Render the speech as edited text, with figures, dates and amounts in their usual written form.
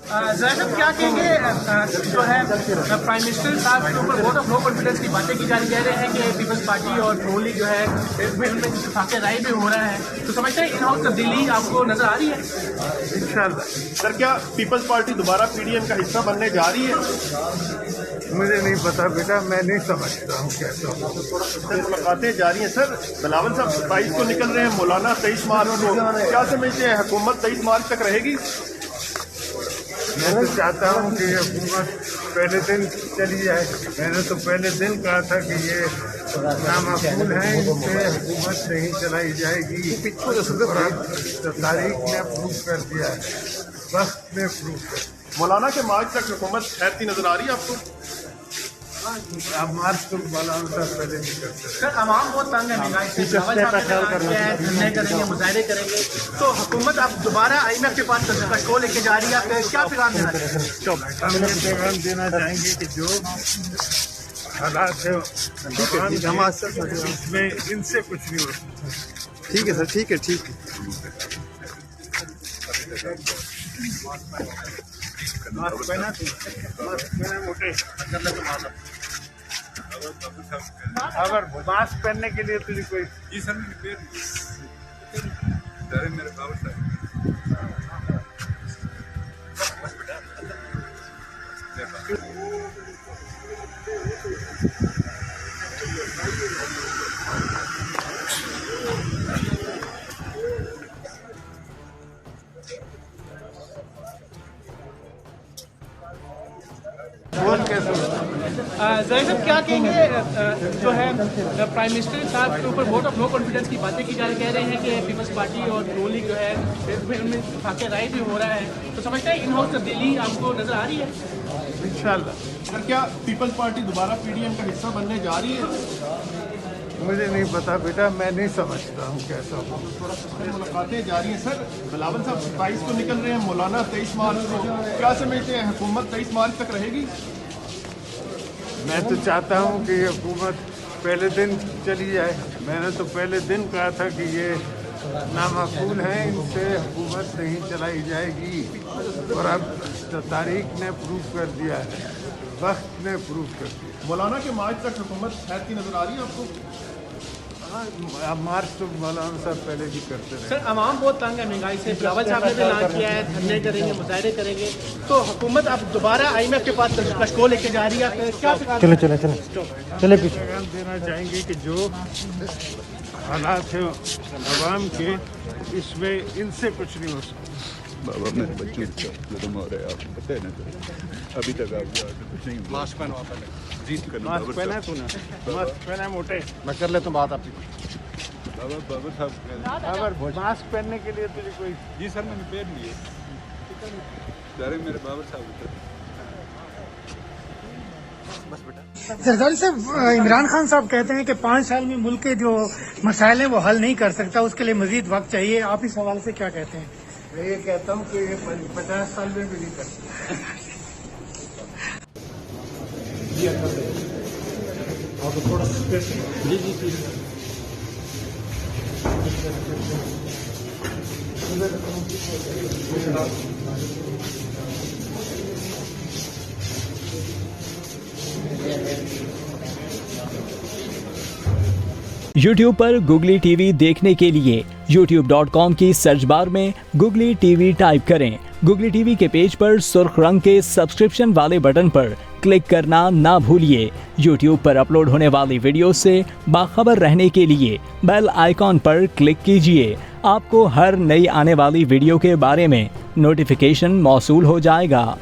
ज़ाहिर क्या कहेंगे जो है प्राइम मिनिस्टर साहब के ऊपर वोट ऑफ नो कॉन्फिडेंस की बातें की जा रही, कह रहे हैं कि पीपल्स पार्टी और नून लीग जो है इसमें उनमें इत्तेफाक राय भी हो रहा है, तो समझते हैं इन हाउस तब्दीली आपको नजर आ रही है? इंशाल्लाह। सर क्या पीपल्स पार्टी दोबारा पीडीएम का हिस्सा बनने जा रही है? मुझे नहीं पता बेटा, मैं नहीं समझता हूँ कैसा होगा। सर मुलाकातें जारी हैं सर, बिलावल साहब 22 को निकल रहे हैं, मौलाना 23 मार्च को, क्या समझते हैं हुकूमत 23 मार्च तक रहेगी? मैं तो चाहता हूँ कि हुकूमत पहले दिन चली जाए। मैंने तो पहले दिन कहा था कि ये नामाकूल है, इनसे हुकूमत नहीं चलाई जाएगी। और अब तो तारीख ने प्रूव कर दिया है, वक्त ने प्रूव कर दिया। मौलाना के मार्च तक हुकूमत ठहरती नजर आ रही है आपको? अब मार्च तो मौलाना साहब पहले नहीं करते। सर आवाम बहुत तंग है महंगाई से, बिलावल साहब ने ऐलान किया है, धरने करेंगे, मुजाहरे करेंगे, तो हुकूमत अब दोबारा IMF के पास कशको लेके जा रही है, आप क्या पैगाम देना चाहते हैं? हम ये पैगाम देना चाहेंगे कि जो हालात है इसमें इनसे कुछ नहीं हो सकता। ठीक है सर, ठीक है, ठीक है। मास्क पहना मोटे, अगर मास्क पहनने के लिए तुझे कोई जी सर मेरे बाबा साहब ज़ाहिर साहब क्या कहेंगे जो है प्राइम मिनिस्टर साहब के ऊपर वोट ऑफ नो कॉन्फिडेंस की बातें की जा रही, कह रहे हैं कि पीपल्स पार्टी और नून लीग जो है इसमें उनमें इत्तेफाक राय भी हो रहा है, तो समझते हैं इन हाउस तब्दीली आपको नजर आ रही है? इंशाल्लाह। सर क्या पीपल्स पार्टी दोबारा पीडीएम का हिस्सा बनने जा रही है? मुझे नहीं पता बेटा, मैं नहीं समझता हूँ कैसा होगा। सर मुलाकातें जारी हैं सर, बिलावल साहब 22 को निकल रहे हैं, मौलाना 23 मार्च को, क्या समझते हैं हुकूमत 23 मार्च तक रहेगी? मैं तो चाहता हूँ कि हुकूमत पहले दिन चली जाए। मैंने तो पहले दिन कहा था कि ये नामाकूल है, इनसे हुकूमत नहीं चलाई जाएगी। और अब तो तारीख ने प्रूव कर दिया है, वक्त ने प्रूव कर दिया। मौलाना के मार्च तक हुकूमत ठहरती नजर आ रही है आपको? अब मार्च तो मौलाना साहब पहले भी करते रहे। सर आवाम बहुत तंग है महंगाई से, बिलावल साहब ने भी ऐलान किया है, धरने करेंगे, मुजाहरे करेंगे, तो हुकूमत अब दोबारा IMF के पास कशको लेके जा रही है, क्या चले चले चले चले पीछे। पैगाम देना चाहेंगे कि जो हालात है अवाम के, इसमें इनसे कुछ नहीं हो सकता। बाबा मेरे बच्चों को खत्म हो रहे हैं, आपको पता है ना, अभी तक आप कुछ नहीं। मास्क पहनो आप जी, मास्क पहना तूने, मास्क पहना मोटे, मैं कर लेता हूँ बात आपकी। बाबा साहब अगर मास्क पहनने के लिए तुझे कोई जी सर मैंने पहन लिए सारे मेरे बाबा साहब। जरदारी साहब, इमरान खान साहब कहते हैं कि 5 साल में मुल्क के जो मसाइल हैं वो हल नहीं कर सकता, उसके लिए मजीद वक्त चाहिए। आप इस हवाले से क्या कहते हैं? मैं ये कहता हूँ कि ये 50 साल में भी नहीं कर सकता। YouTube पर Googly TV देखने के लिए youtube.com की सर्च बार में Googly TV टाइप करें। Googly TV के पेज पर सुर्ख रंग के सब्सक्रिप्शन वाले बटन पर क्लिक करना ना भूलिए। YouTube पर अपलोड होने वाली वीडियो से बाखबर रहने के लिए बेल आइकॉन पर क्लिक कीजिए। आपको हर नई आने वाली वीडियो के बारे में नोटिफिकेशन मौसूल हो जाएगा।